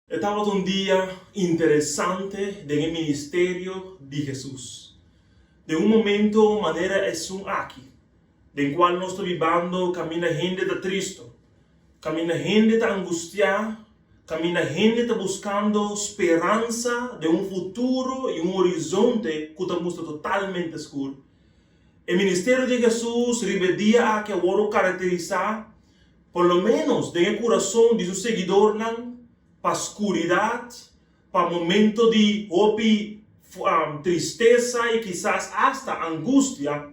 Estaba un día interesante en el ministerio de Jesús. De un momento, manera es un aquí, del cual nos estoy vivendo, camina gente de Cristo, camina gente de angustia, camina gente de buscando esperanza de un futuro y un horizonte que estamos totalmente oscuro. El ministerio de Jesús rivedía a que ahora caracterizar, por lo menos, en el corazón de su seguidor, para oscuridad, para momento de tristeza y quizás hasta angustia.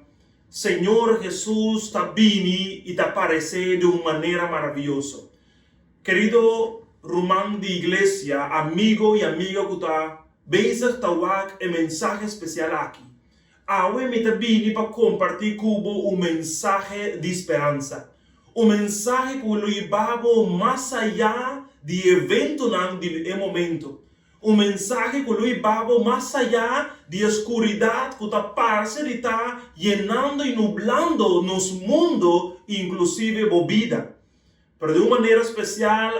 Señor Jesús está vini y te aparece de una manera maravillosa. Querido Román de iglesia, amigo y amiga que está, bezig tawak el mensaje especial aquí. Ahora me está vini para compartir cubo un mensaje de esperanza. Un mensaje que lo llevaba más allá de evento de momento. Un mensaje que lo llevaba más allá de oscuridad que está parece de estar llenando y nublando nos mundo, inclusive vida. Pero de una manera especial,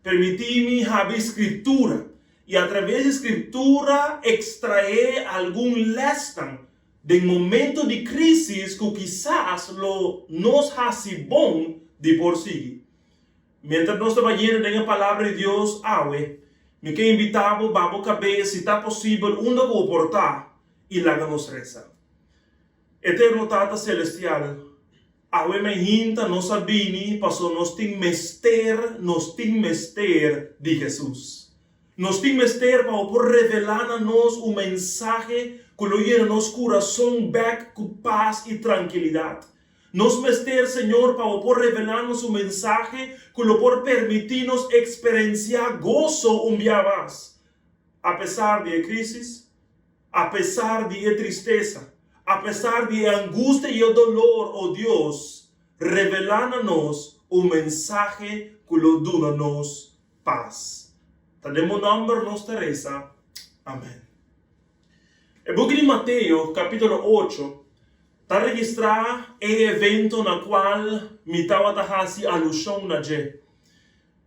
permitime haber escritura y a través de escritura extraer algún lesson del momento de crisis que quizás nos hace bon de por sí. Mientras nos estamos yendo en la palabra de Dios, me quiero invitar a caber, si está posible, uno que portar y la nos reza. Eterno Tata Celestial, me hinta nos sabini, pasó nos tin mester de Jesús. Nos tin mester para por revelarnos un mensaje que lo llena nos corazón back con paz y tranquilidad. Nos mester, Señor, para por revelarnos un mensaje que lo por permitirnos experienciar gozo un día más. A pesar de crisis, a pesar de tristeza, a pesar de angustia y dolor, oh Dios, revelándonos un mensaje que lo dura-nos paz. Tenemos nombre nos Teresa. Amén. El libro de Mateo, capítulo 8, está registrado el evento en el cual me estaba haciendo alusión a je.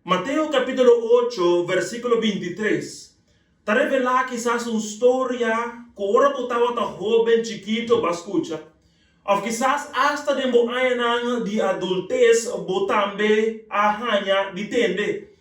Mateo capítulo 8, versículo 23. Está revelado quizás una historia que ahora que estaba joven, chiquito, va a escuchar. O quizás hasta de año de adultez, también a de tende.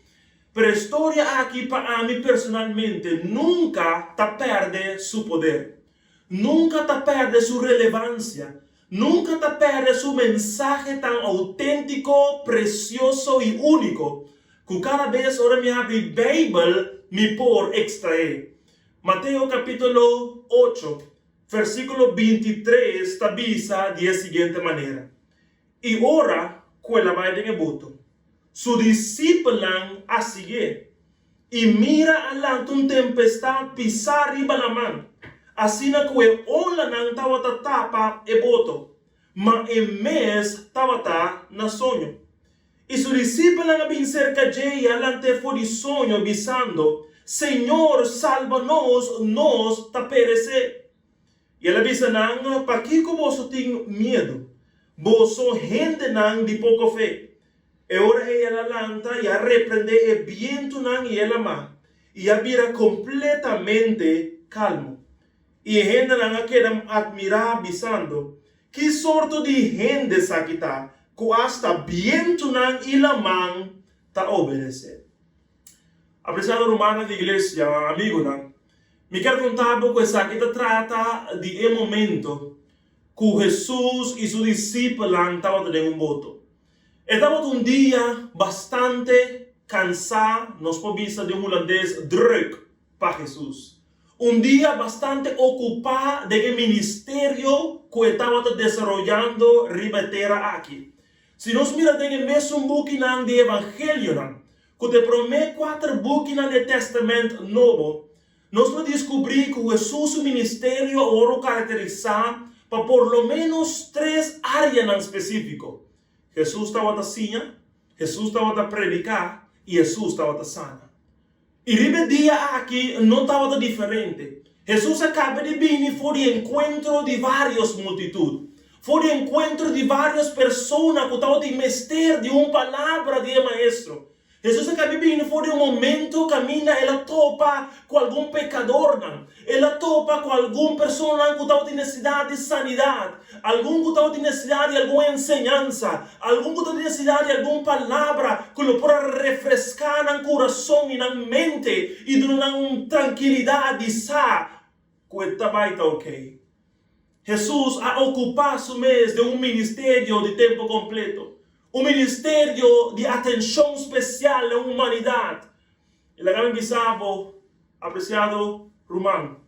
Pero la historia aquí para mí personalmente nunca te pierde su poder. Nunca te pierde su relevancia. Nunca te pierde su mensaje tan auténtico, precioso y único. Que cada vez ahora me abre la Biblia, me por extraer. Mateo capítulo 8, versículo 23, estabeza de la siguiente manera. Y ahora, quella va en el voto. Su discípulo a seguir. Y mira adelante una tempestad pisar arriba la mano. Assim na que ola nang tawata tapa e boto, ma e mes tawata na sonho. E su discípulo nga bin cerca de alante for de sonho bisando, Senhor, salva-nos, nos ta perecer. E ela bisa nang, pa que vos tem medo? Vos so gente nang de pouco fé. E ora ela lanta e a reprende e viento nang e ela ma. E a vira completamente calmo. E gente não quer admirar bisando que sorte de gente sakita que hasta viento não ilaman ta obedecer. Apreciado romana de igreja, amigo não, me quero contar que essa sakita trata de momento que Jesus e seus discípulos estavam em boto. Estava dia bastante cansado, nos podemos de holandês druk para Jesus. Dia bastante ocupado del ministerio que estaba desarrollando ribatera aquí. Si nos mira en el mismo book de Evangelio, que te promete 4 books del Testamento Nuevo, nos va a descubrir que Jesús su ministerio ahora caracterizado por lo menos 3 áreas en específico. Jesús estaba haciendo, Jesús estaba predicar y Jesús estaba sana. E el día aquí no estaba diferente. Jesús acaba de venir por el encuentro de varias multitudes. Por el encuentro de varias personas que estaban de mester de una palabra de maestro. Jesus acaba vindo fora um momento, caminha, ela topa com algum pecador, não? Ela topa com alguma pessoa que está em necessidade de sanidade, algum que está em necessidade de alguma ensinança, algum que está em necessidade de alguma palavra que lhe pode refrescar no coração e na mente e dar uma tranquilidade, sabe? Que está ok. Jesus a ocupado o mês de um ministério de tempo completo. Um ministério de atenção especial à humanidade. Ele agora me sabe, apreciado Romano.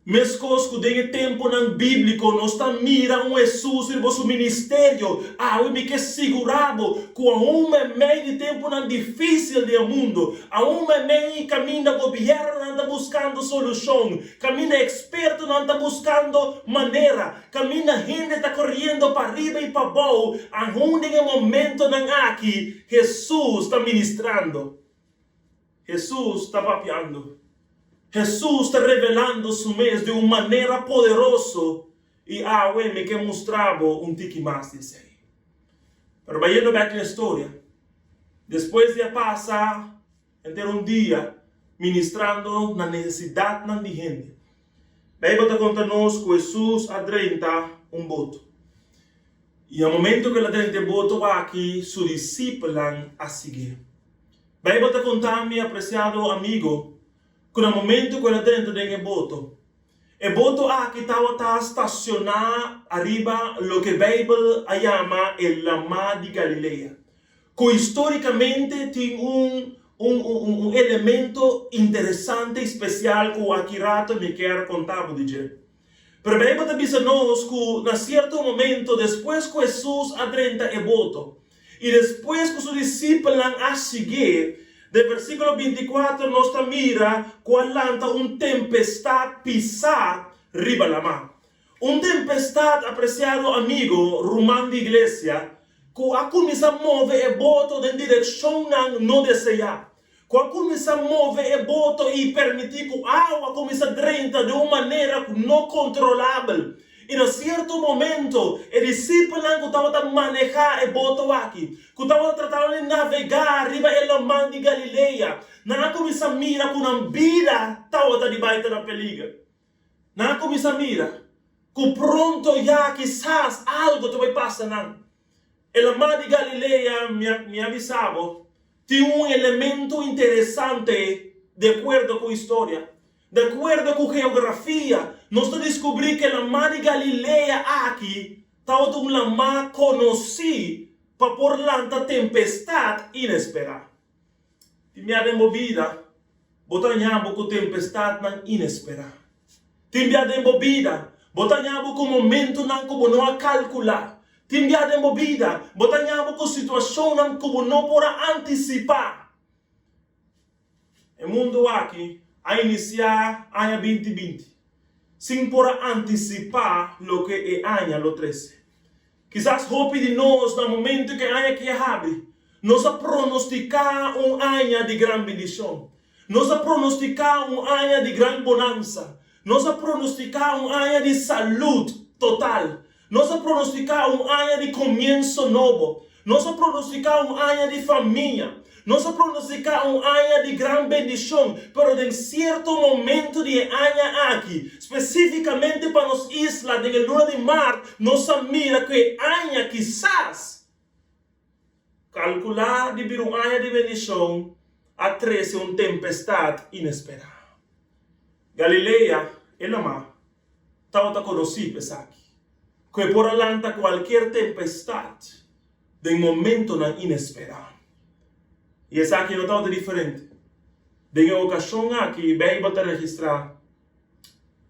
Mesmo que tem tempo no bíblico, nós estamos mirando Jesus e o seu ministério. Eu me que segurado que a meio de tempo não difícil do mundo, a meio caminho do governo não está buscando solução, caminho experto não está buscando maneira, caminho gente está correndo para arriba e para baixo, aonde em momento não aqui, Jesus está ministrando, Jesus está papeando. Jesus está revelando su mês de uma maneira poderosa e me que mostrava tique mais disso aí. Mas vayendo back na história, depois de passar inteiro dia ministrando na necessidade de gente, a Bíblia está contando que Jesus adrenta boto. E no momento que ele adrenta boto aqui, seus discípulos a seguir. A Bíblia está contando, meu apreciado amigo, que no momento que ele dentro de boto, o boto aqui estava estacionado arriba lo que a Bíblia chama o Mar de Galileia, que historicamente tem elemento interessante e especial que aqui rato me quer contar para dizer. Pero a Bíblia diz nos que em certo momento, depois que Jesus adentra o boto, e depois que os discípulos a seguir, do versículo 24, nós mira quando tempestade pisar riba la mar. Tempestade, apreciado amigo, romano de igreja, que a começa a mover o boto em direção não desejada. Que a começa a mover o boto e permitir que a água comece a drena de uma maneira não controlável. E em certo momento, o discípulo que estava a manejar o boto aqui, que estava tratando de navegar arriba do Mar de Galileia, não começa a mirar que a vida estava debaixo da perigo. Não começa a mirar que pronto já quizás algo te vai passar. O Mar de Galileia, me avisava, tem elemento interessante de acordo com a história. De acordo com a geografia, nós descobrimos que o Mar de Galileia aqui estava um mar conhecido para por lá tempestade inesperada. E minha vida, botamos com tempestade inesperada. E minha vida, botamos com momento como não calcular. E minha vida, botamos com situação como não pode antecipar. O mundo aqui a iniciar ano 2020, sem por antecipar o que é ano 13. Quizás hope de nós, no momento que ano que abre, nós a pronosticar ano de grande bendição, nós a pronosticar ano de grande bonança, nós a pronosticar ano de saúde total, nós a pronosticar ano de começo novo, nós a pronosticar ano de família. Nós pronosticamos ano de grande bendição, pero em certo momento de ano aqui, especificamente para as islas de lua de mar, nós mira que ano quizás calcular de vir ano de bendição a 13 tempestade inesperada. Galileia, ela mar, estava conhecida aqui, que por alanta qualquer tempestade de momento não inesperado. E essa aqui não está diferente. De uma ocasião aqui, a Bíblia está registrada.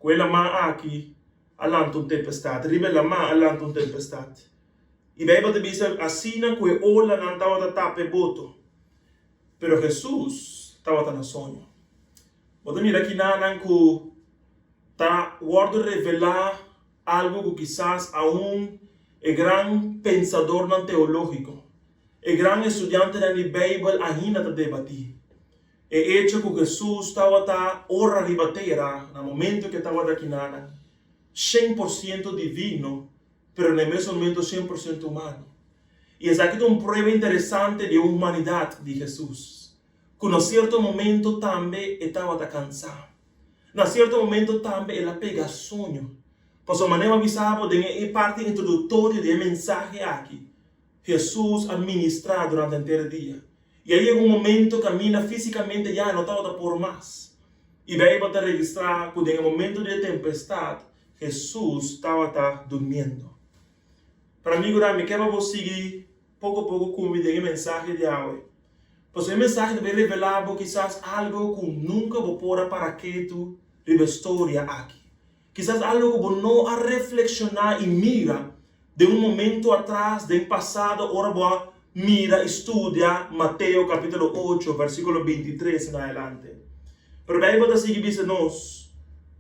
Que ela má aqui, alanta tempestade. Riba ela má, alanta tempestade. E a Bíblia diz assim que a ola não estava a tapar boto. Pero Jesus estava no sonho. Vou mirar aqui que está guardo revelar algo que quizás aún é grande pensador não teológico. O grande estudante da Bíblia ainda está debatir. O hecho que Jesus estava a hora de bater, no momento que estava aqui, 100% divino, mas no mesmo momento 100% humano. Y es aquí una prueba interesante de humanidad de Jesús. Que en cierto momento también estaba cansado. En cierto momento también él pega sueño. Por su manera avisaba de parte introductoria del mensaje aquí. Jesús administra durante el entero día. Y ahí llega un momento que camina físicamente ya no estaba por más. Y ve a registrar que en el momento de tempestad, Jesús estaba durmiendo. Para mí, me quiero seguir poco a poco con el mensaje de hoy. Pues el mensaje debe revelar quizás algo que nunca podrá para que tú la historia aquí. Quizás algo que no a reflexionar y mira de un momento atrás, del pasado, ahora voy a mira, estudia Mateo capítulo 8, versículo 23 en adelante. Pero la Biblia sigue diciéndonos,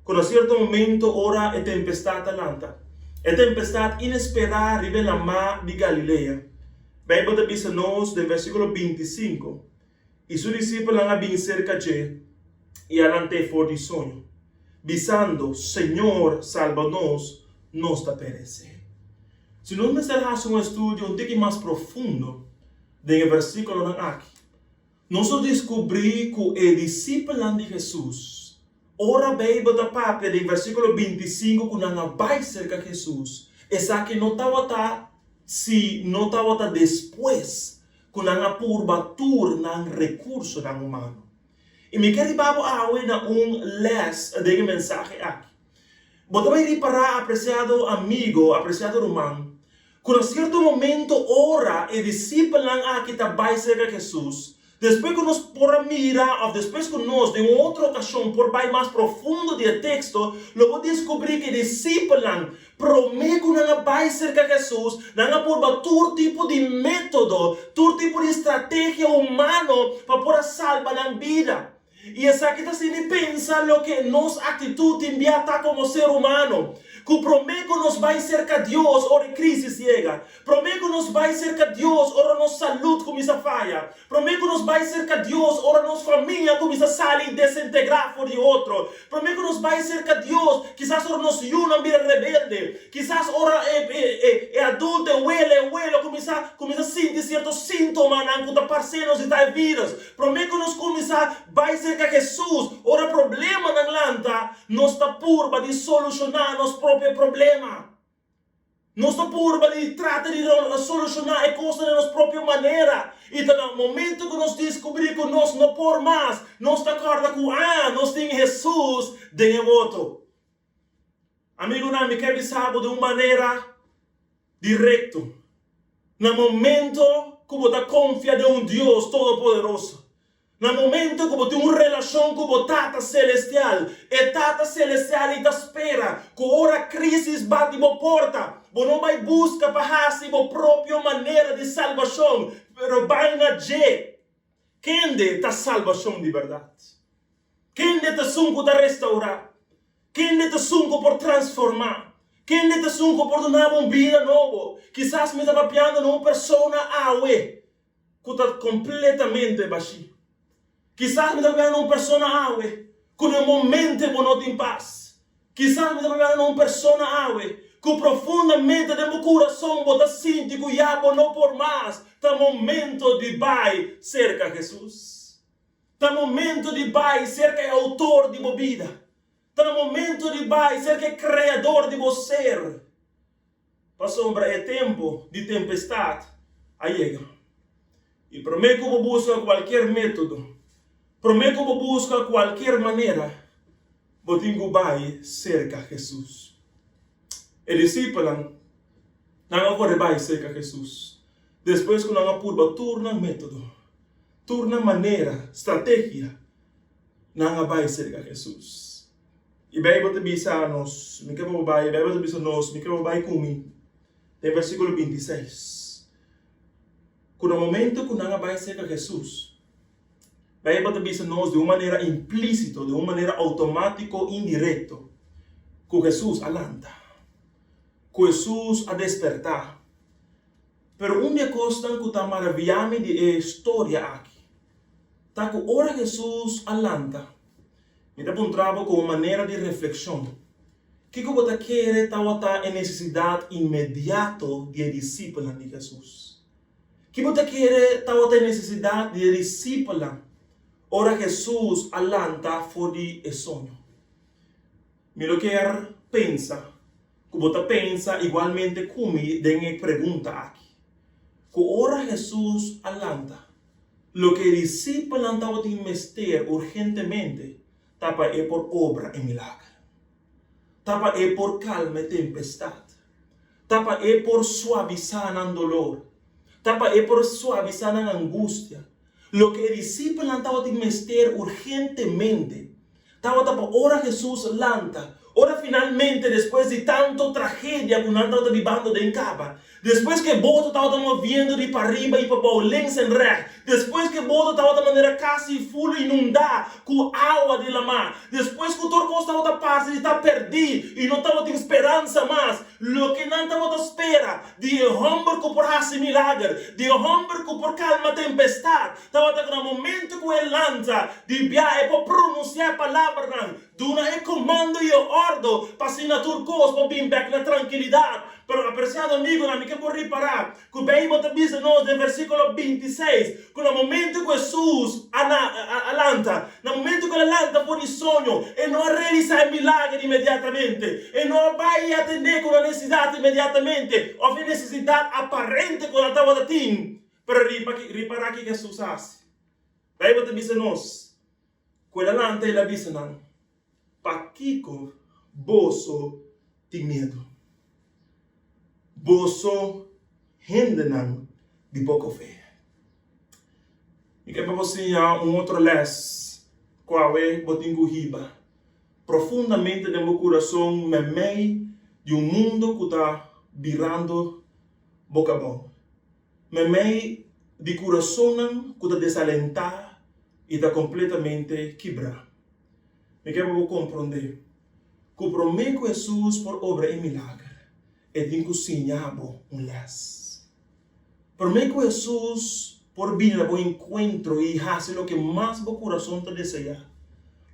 con un cierto momento, ahora es tempestad alanta. Es tempestad inesperada arriba en la mar de Galilea. La Biblia dice-nos del versículo 25, y sus discípulos han bien cerca de él, y adelante fue de sueño, diciendo, Señor, sálvanos, nos da perecer. Si nos necesitamos un estudio un poco más profundo del versículo aquí, nós descobrimos que el discípulo de Jesús, ora Bíblia da Pátria, del versículo 25, quando vai cerca de Jesús, es que no estaba no estaba después, quando a curvatura não recurso não humano. E me quero ir les del mensaje aqui. Vos vais reparar, apreciado amigo, apreciado irmão, con cierto momento, ora, el discípulo aquí vai cerca de Jesús. Después que nos por mirar, o después que nos, de otra ocasión, por vai más profundo del texto, luego descubrir que el discípulo promete que não vai cerca de Jesús, não por todo tipo de método, todo tipo de estrategia humano para poder salvar la vida. Y es aquí que se pensa lo que nos actitud envía como ser humano. Que promete que nos va cerca de Dios, ora crisis llega. Promete que nos va cerca de Dios, ora nos salud comienza a fallar. Promete que nos va cerca de Dios, ora nos familia comienza a salir y desintegrar por de otro. Promete que nos va cerca de Dios, quizás ora nos una vida rebelde. Quizás ora adulto, huele, comienza a sentir ciertos síntomas en la parceros y tal vidas. Promete que nos comienza va cerca de Jesús, ora problema na lanta, nos está purba de solucionar nos próprios problemas. Não está por de tratar de solucionar as coisas da nossa própria maneira. E no momento que nós descobrimos que nós não por mais, nós está claro que nós temos Jesus de voto. Amigo, não me quer dizer de uma maneira direta. No momento que você confia em Deus Todo-Poderoso. No momento que você tem uma relação com o Tata Celestial, e Tata Celestial te espera, que ora crise bate a porta, você não vai buscar para fazer a própria maneira de salvação, mas vai na G. Quem é a salvação de verdade? Quem é a sunco para restaurar? Quem é a sunco por transformar? Quem é a sunco por dar uma vida nova? Quizás me está papiando uma pessoa que está completamente vazia. Quizás me está vendo uma pessoa que no momento não tem paz. Quizás me está vendo uma pessoa que profundamente no meu coração está sentindo que já não por mais. Está momento de vai cerca de Jesus. Está momento de vai cerca do autor de minha vida. Está momento de vai cerca do criador de você ser. Passou tempo de tempestade. Aí chega. E prometo que vou buscar qualquer método. Prometo que vou buscar qualquer maneira. Vou ter que vai cerca de Jesus. O discípulo não agora vai cerca de Jesus. Depois que não purba, turna método, turna maneira, estratégia, não vai cerca de Jesus. E vai botar bisa-nos, me quer vai botar bisa-nos, me quer vai comigo. Tem versículo 26. No momento que não vai cerca de Jesus, vai botar bisa-nos de uma maneira implícita, de uma maneira automática, indireta, que Jesus alanta, que Jesus a despertar. Pero uma coisa que está maravilhando de história aqui, tá que ora Jesus alanta, me dá um trabalho com uma maneira de reflexão. Que você quer estar em necessidade imediata de discípulo de Jesus. Que você quiere, estava ter necessidade de discípula. Ora Jesus alanta fora de sonho. Miro que pensa, que você pensa igualmente como den pergunta aqui. Que ora Jesus alanta, lo que discípula estava de investir urgentemente, tapa é por obra e milagre. Tapa é por calma e tempestade. Tapa é por suavizar o dolor. Tapa é por suavizar a angústia. Lo que discípula estava de investir urgentemente. Tapa ora Jesus lanta. Ora finalmente, depois de tanto tragédia que nós estamos vivendo em capa, depois que boto estava movendo de para arriba e para baixo, lens e reto, depois que boto estava de maneira quase full inundada com água de la mar, depois que o torco estava parte de estar perdido e não estava de esperança mais, lo que não estava de espera, de homem que por hace milagre, de homem que por calma tempestade, estava no momento que ele lança, de viaje para pronunciar palavras, duna é comando e ordem para assinatura coisa para vir back na tranquilidade. Pero apreciado amigo, não me quero reparar que o bem bota diz nós no versículo 26, que no momento que Jesus alanta, no momento que ele alanta por sonho, ele não realiza o milagre imediatamente, ele não vai atender com a necessidade imediatamente, ou a necessidade aparente que ele estava a ter. Pero reparar que Jesus faz. Bem bota diz nós, que ele alanta ele diz não, Paquico, boso, tem medo. Boso, hendenan, de pouco fé. E que para você outro les, qual é botingo riba, profundamente no meu coração, me meio de mundo que está virando boca a boca. Me meio de coração que está desalentado e está completamente quebrado. Me quero compreender que o prometo Jesus por obra e milagre é de cozinhar les. Prometo Jesus por vir ao encontro e fazer o que mais o coração está deseja,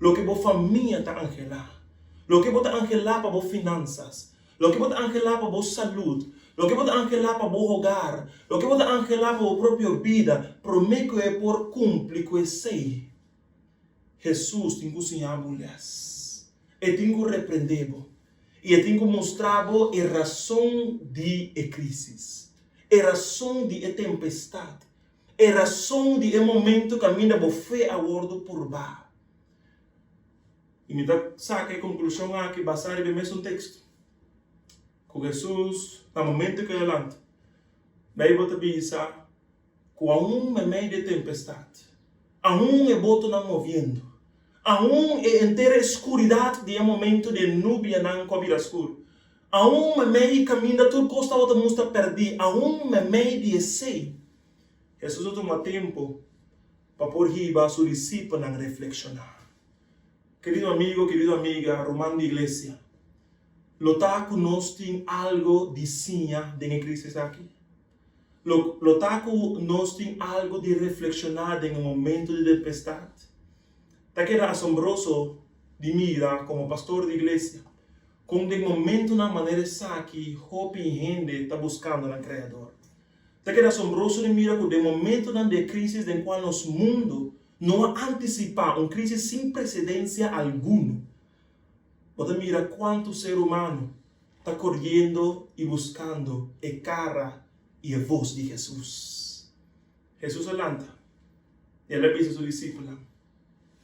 o que a família está angelar, o que está angelar para as finanças, o que está angelar para a saúde, o que está angelar para o hogar, o que está angelar para a própria vida. Prometo é por cumprir com esse. Jesus tem que cozinhar mulheres. E tem que repreender. E tem que mostrar a razão de crise. A razão de tempestade. A razão de momento que a minha fé a bordo por baixo. E me dá saca a conclusão aqui, baseada no mesmo texto. Com Jesus, no momento que ele levanta, a Bíblia diz que aún no meio de tempestade, aún é boto não movendo, aún é inteira escuridade de momento de nuvem não cobre escuro, aún no meio caminho tudo costa outra musta perdido, aún no meio de esse, Jesus toma tempo para pôr riba a sua discípula a reflexionar. Querido amigo, querida amiga, romano de igreja, lotaco nós tem algo de sinha de crise aqui. Lotaco nós tem algo de reflexionar em um momento de tempestade. Tá que era assombroso de mirar como pastor de igreja, como de momento na maneira que hope e gente está buscando no Criador. Tá que era assombroso de mirar que de momento de crise em qual nosso mundo não antecipa uma crise sem precedência alguma. Você mira quanto ser humano está correndo e buscando a cara e a voz de Jesus. Jesus alanta e ele diz a sua discípula: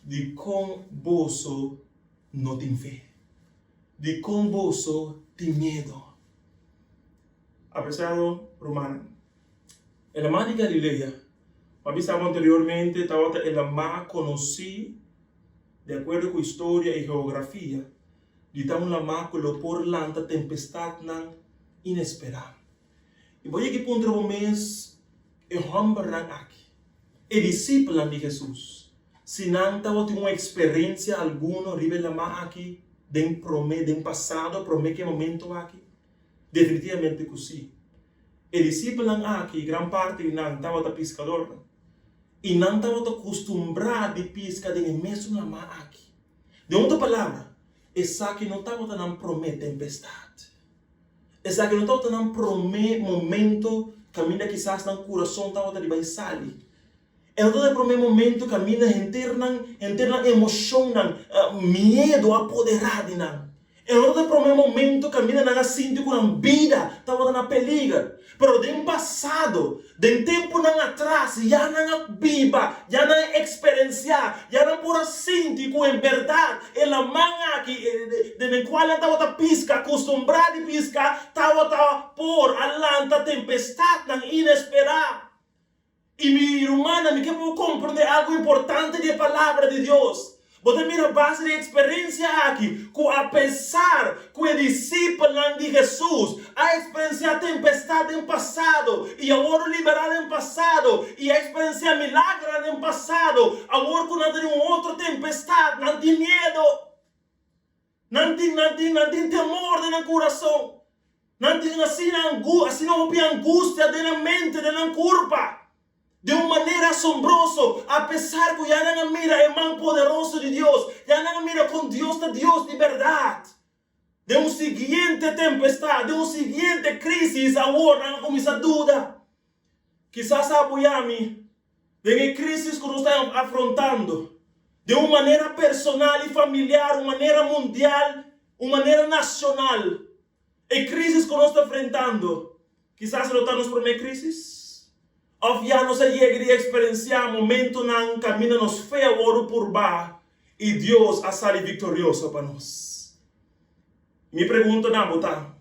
de com vosso não tem fé, de com vosso tem medo. Apreciado romano, el mar de Galileia, avisamos anteriormente, estaba el mar conocido, de acuerdo con historia y geografía, de tan la mar que lo por lanta tempestad nan inesperada. E voy aqui para um mês e hamburang aqui. E discípulos de Jesus, se não estava tendo uma experiência alguma, ribe la mar aqui, den passado, promete momento aqui, definitivamente que sim. E discípulos aqui, gran parte não estava pescador, e não estava acostumado a pescar de mesmo na mar aqui. De outra palavra, essa que não estava tendo promete tempestade. Essa que não estava tendo promete momento caminha quizás no coração estava de baixali. Então, no primeiro momento, caminha interna emoção, medo apoderado. Então, no primeiro momento, caminha na cinta com a vida, estava na perigo. Pero de passado, de tempo atrás, já não viva, já não experienciar, já não por sentir com em verdade, ela manga aqui, de qual estava pisca, acostumbrada a piscar, estava por alanta tempestade, não inesperada. E minha irmã, me quero compreender algo importante da palavra de Deus. Você mira a base de experiência aqui, que apesar que o discípulo de Jesus a experienciar tempestade no passado, e agora liberado no passado, e a experienciar milagre no passado, agora que não tem outra tempestade, não tem medo, não tem temor no coração, não tem assim não tem angústia na mente, na culpa. De uma maneira assombrosa, apesar que já não mira o mão poderoso de Deus, já não mira com Deus de verdade. De uma seguinte tempestade, de uma seguinte crise, agora não começa a dúvida. Quizás apoiar-me, de crises que nós estamos afrontando, de uma maneira personal e familiar, uma maneira mundial, uma maneira nacional. E crises que nós estamos enfrentando, quizás não estamos por meio crises. Já nós chegamos a experienciar momento na caminho nos fez agora por baixo e Deus a sali vitorioso para nós. Me pergunto na botar,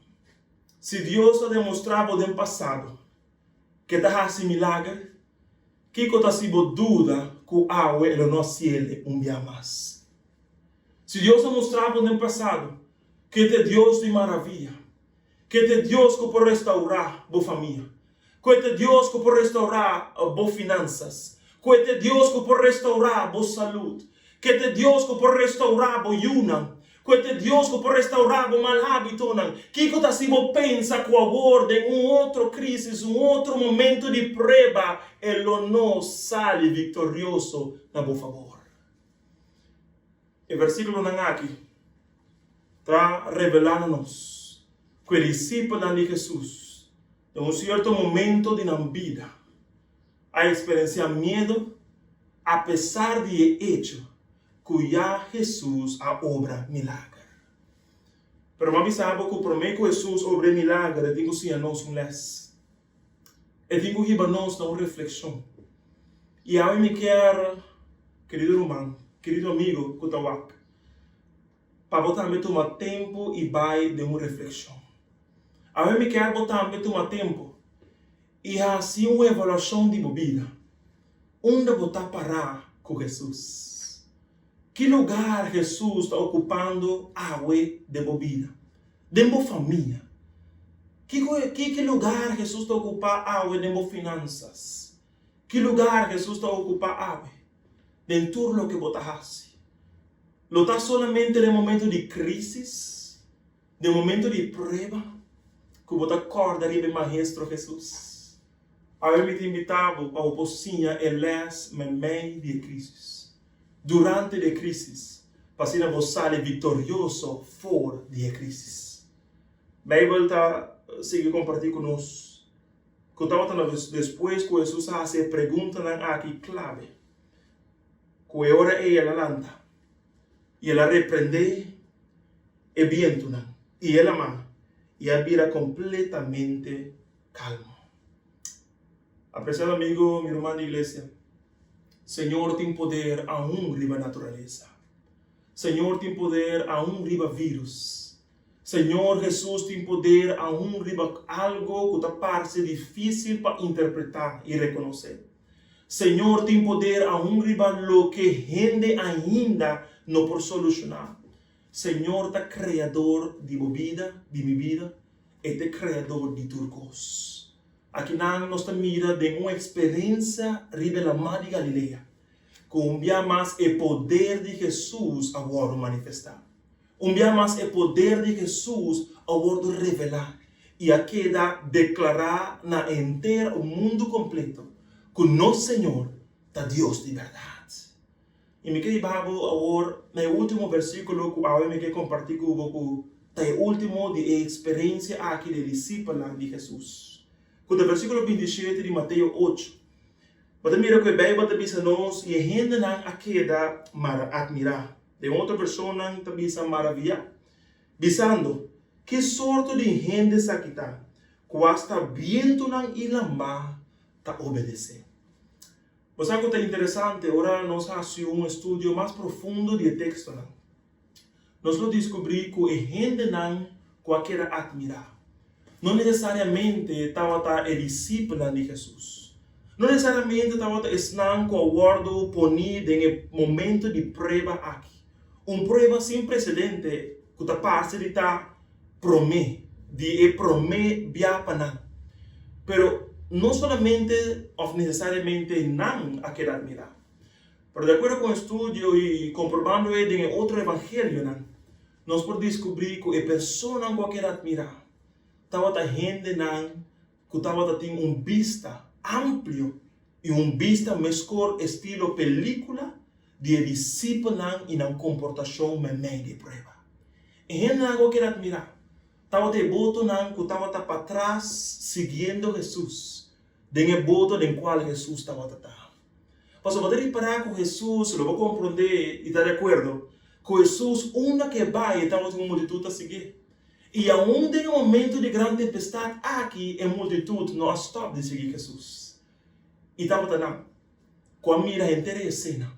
se Deus a demonstrava no passado que está assim milagre, que está sido dúvida que a água é o nosso cielo um dia mais. Se Deus a mostrava no passado que é Deus de maravilha, que é Deus que pode restaurar a família, que é Deus que pode restaurar boas finanças, que é Deus que pode restaurar boa saúde, que é Deus que pode restaurar boa união, que é Deus que pode restaurar boa mal hábito, que está se pensa que agora em outra crise, outro momento de prova, ele não sai vitorioso na boa favor. O versículo aqui está revelando-nos que o discípulo de Jesus em um certo momento de na vida, a experienciar medo, apesar de hecho, que já Jesus a obra milagre. Pero me avisava que por meio que Jesus obra milagre, eu tenho que a nós les. Eu tenho que ir a nós uma reflexão. E aí me quero, querido irmão, querido amigo, que está aqui, para botar me tomar tempo e vai de uma reflexão. A mim me quer botar um tempo e assim uma avaliação de vida. Onde botar parar com Jesus? Que lugar Jesus está ocupando água de bebida? De boa família? Que lugar Jesus está ocupando água de boas finanças? Que lugar Jesus está ocupando água? Dentro do que botasse? Lo está solamente no momento de crise? No momento de prova? Que você acorda e Maestro Jesus. Eu me invitava para a pocinha e les me meio de crise. Durante a crise, para ser você vitorioso fora de crise. A Bíblia está seguindo compartilhando conosco. Depois que Jesus faz a pergunta aqui clave. Que ora ela lanta. E ela repreende o viento. E ela manda. E a vida completamente calmo. Apreciado amigo, mi hermano de iglesia, Senhor tem poder aún riba natureza. Senhor tem poder aún riba vírus. Senhor Jesus tem poder aún riba algo que parece difícil para interpretar e reconhecer. Senhor tem poder aún riba lo que gente ainda não pode solucionar. Senhor é criador de minha vida, e é criador de turcos. Aqui nós mira de uma experiência revelada de Galileia, que dia mais o poder de Jesus agora manifestar. Dia mais o poder de Jesus agora revelar. E aqui dá declarar na inteira o mundo completo que nosso Senhor é Deus de verdade. E me quero agora no último versículo que eu me quero compartilhar com você, é o último de experiência aqui de discípulo de Jesus. com o versículo 27 de Mateus 8. Mas mira que a Bíblia diz a nós, e a gente não queda admirar. De outra pessoa não bisa maravilhar. Bisando, que sorte de gente essa aqui está, que hasta viento não ilama está obedecer. Mas algo tão interessante, agora nós fazemos estudo mais profundo de texto. Nós lo descobrimos que a gente não quer admirar. Não necessariamente estava a discípula de Jesus. Não necessariamente estava a com o guardo ponido em momento de prova aqui. Prova sem precedente que está parte de promê, de promê biapana. Pero não somente ou necessariamente não a querer admirar. Pero de acordo com o estudo e comprovando em outro evangelho, nós podemos descobrir que a pessoa não quer admirar. Estava a gente que estava tendo vista amplo e vista melhor estilo película de discípulo e na comportação meio de prova. A gente não quer admirar. Estava de boto que estava para trás seguindo Jesus. De boto em qual Jesus estava a Mas você reparar com Jesus, lo vou compreender e estar de acordo. Com Jesus, uma que vai, estava com uma multidão a seguir. E aonde em um momento de grande tempestade, aqui a multidão não stop de seguir Jesus. E estava não. Com a mira inteira cena,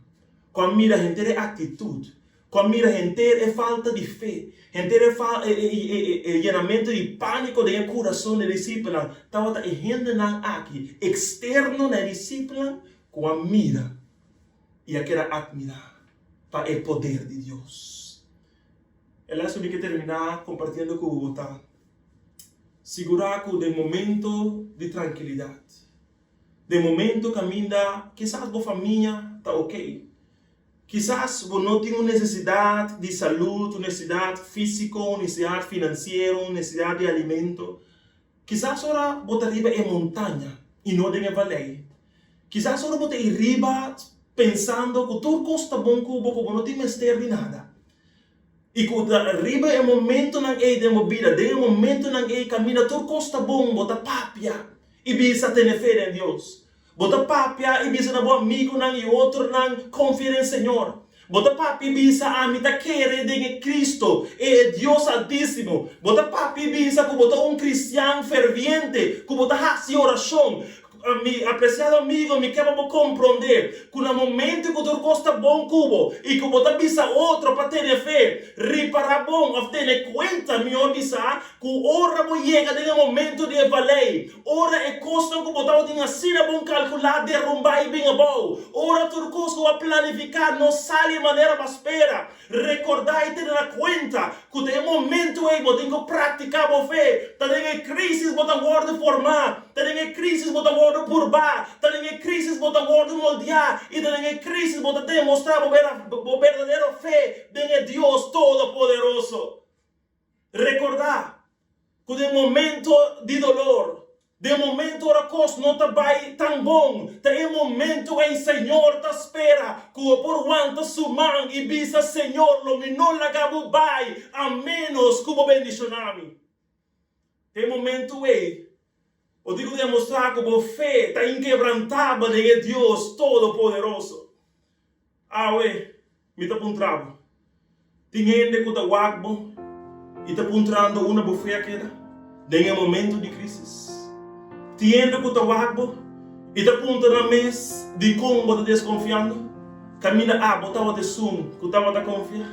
com a mira inteira atitude, com a mira inteira falta de fé, inteira llenamento de pânico de coração de discípulo. Estava a gente não aqui, externo na discípula, com a mira e a querer admirar para o poder de Deus. Ela só tem que terminar compartilhando com o Botá. Segurar que de momento de tranquilidade, de momento caminha, quizás a família está ok. Quizás você não tem necessidade de saúde, necessidade física, necessidade financeira, necessidade de alimento. Quizás agora você arriba em montanha e não em vale. Quizás agora você arriba pensando que tudo costa bom que você não tem mister de nada. E que arriba é momento não é de movida, de momento não é caminho, tudo costa bom, você papia e bisa ter fé em Deus. Bota papia e bisa na bom amigo não e outro não confia em Senhor. Bota papia e bisa a mim tá querer em Cristo e Deus Altíssimo. Bota papia e bisa que bota cristiano ferviente, que bota hace oração. Apreciado amigo, me quer compreender que no momento que tu costa bom cubo e que você bisa outro para ter fé, reparar bom, ou ter conta, melhor bisa, que ora você chega no momento de valer, ora é costa que você tem assim bom calcular, derrubar e bem bom, ora tu costa a planificar, não sai de maneira espera, recordar e ter na conta que tem momento aí você tem que praticar a fé, tem crise você guarda formar, tem crise você guarda purbar, tem crise você guarda moldear e tem crise você demonstrar a verdadeira fé de Deus Todo-Poderoso. Recordar que de momento de dolor, de momento a coisa não está tão bom, tem momento em Senhor te espera, que por quanto sua mão e visa Senhor, lo que não lagabo vai, a menos que o bendicioname. Tem momento aí, eu digo demonstrar que a fé está inquebrantável em Deus Todo-Poderoso. Ué, me está apontando. Tem gente que está guapo e está apontando uma bufé queda, em um momento de crise. Tem gente que está guapo e está apontando na mesa de como você está desconfiando. Camina, botava de som, que estava a confiar.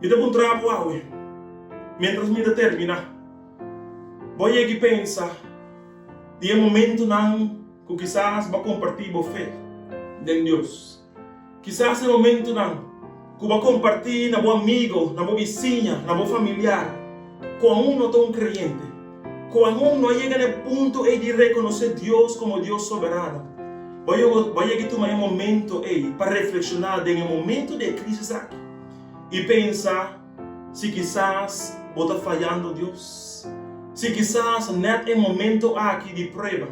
Me está apontando, ué, mientras me termina. Voy a pensar de um momento não que quizás vai compartilhar a fé de Deus. Quizás no momento não que vai compartilhar na boa amigo, na boa vizinha, na boa familiar, com não tão crente, com não chega no ponto de reconhecer Deus como Deus soberano. Voy a tomar um momento para reflexionar em um momento de crise aqui e pensar se quizás vou estar falhando Deus. Se quizás neste momento aqui de prova,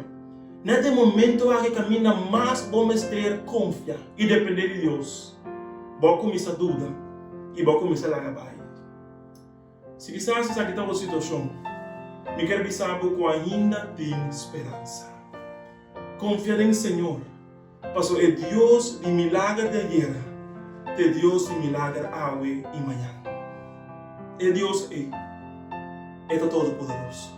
neste momento aqui caminha mais vamos ter confiança e depender de Deus, vou começar a dúvida e vou começar a acabar. Se quizás essa aqui está uma situação, Eu quero avisar que ainda tem esperança. Confia em Senhor. Porque é Deus de milagre de ayer, é Deus de milagre hoje e amanhã. É Deus é todo-poderoso.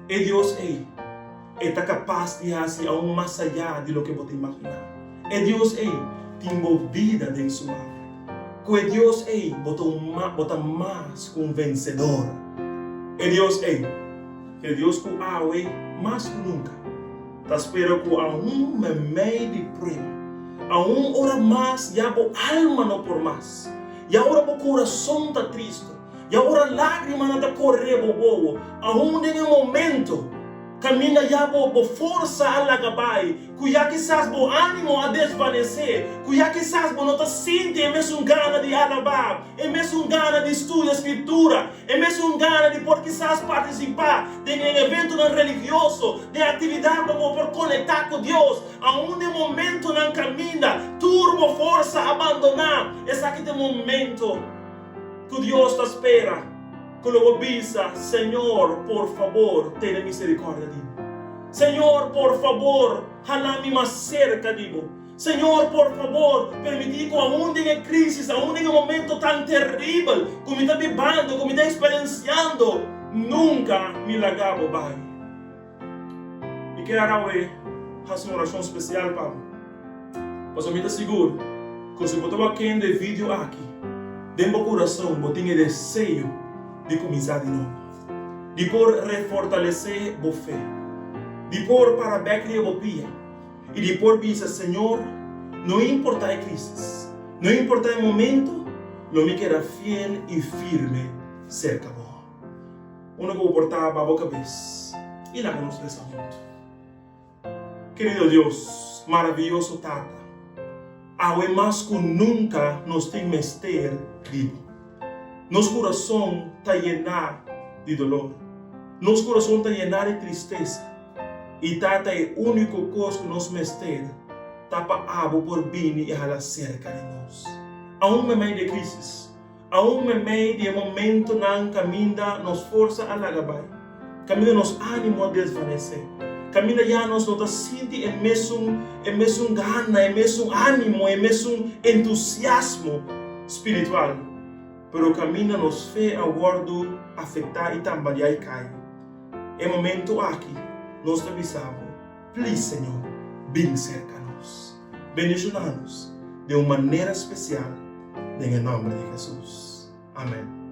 É Deus é capaz de fazer aún mais allá de lo que você imaginar. É Deus te envolvida em sua mão. Que Deus bota mais que vencedor. É Deus que Deus que hoje mais que nunca. Te espero que aún me meio de prueba, aún hora mais, já a alma não por mais, e agora o coração está triste, e agora a lágrima não está correndo, aún em um momento, caminha já com força a lagabai, que já quizás o ânimo a desvanecer, que já quizás não está sentindo mesmo gana de alabar, é mesmo gana de estudar a escritura, é mesmo gana de por quizás participar de um evento não religioso, de atividade como por conectar com Deus, aún de momento não caminha, turbo força a abandonar, esse aqui é o momento que Deus te espera. Que lo avisa, Senhor, por favor, tenha misericórdia de mim. Senhor, por favor, jalame mais cerca de mim. Senhor, por favor, permitir que aún em crise, aún em um momento tão terrível, que me está vivendo, que me está experienciando, nunca me largava, Pai. E quero hoje fazer uma oração especial, Pai. Pois eu me estou seguro que se eu estou aqui no vídeo aqui, dentro do coração, eu tenho desejo de começar de novo, de por refortalecer a fé, de por para bem a pia, e de por dizer, Senhor, não importa a crise, não importa o momento, não me queda fiel e firme cerca de vós. Uno que portava a boca vez, e lá nos rezamos juntos. Querido Deus, maravilhoso Tata, hoje mais que nunca nos tem mester vivo. Nosso coração está lleno de dolor. Nosso coração está lleno de tristeza. E Tata é a única coisa que nos mester tapa abo por vir e ela cerca de nós. Aún me meio de crise, aún me meio de momento não caminha nos força a lagabai, caminha nos ânimo a desvanecer, caminha já nos não sente é mesmo gana, é mesmo ânimo, é mesmo entusiasmo espiritual. Pero caminha nos fé ao guardo afetar e tambalear e cair. É momento aqui, nós te avisamos, please Senhor, vem cerca-nos, bendicionar-nos de uma maneira especial, em nome de Jesus. Amém.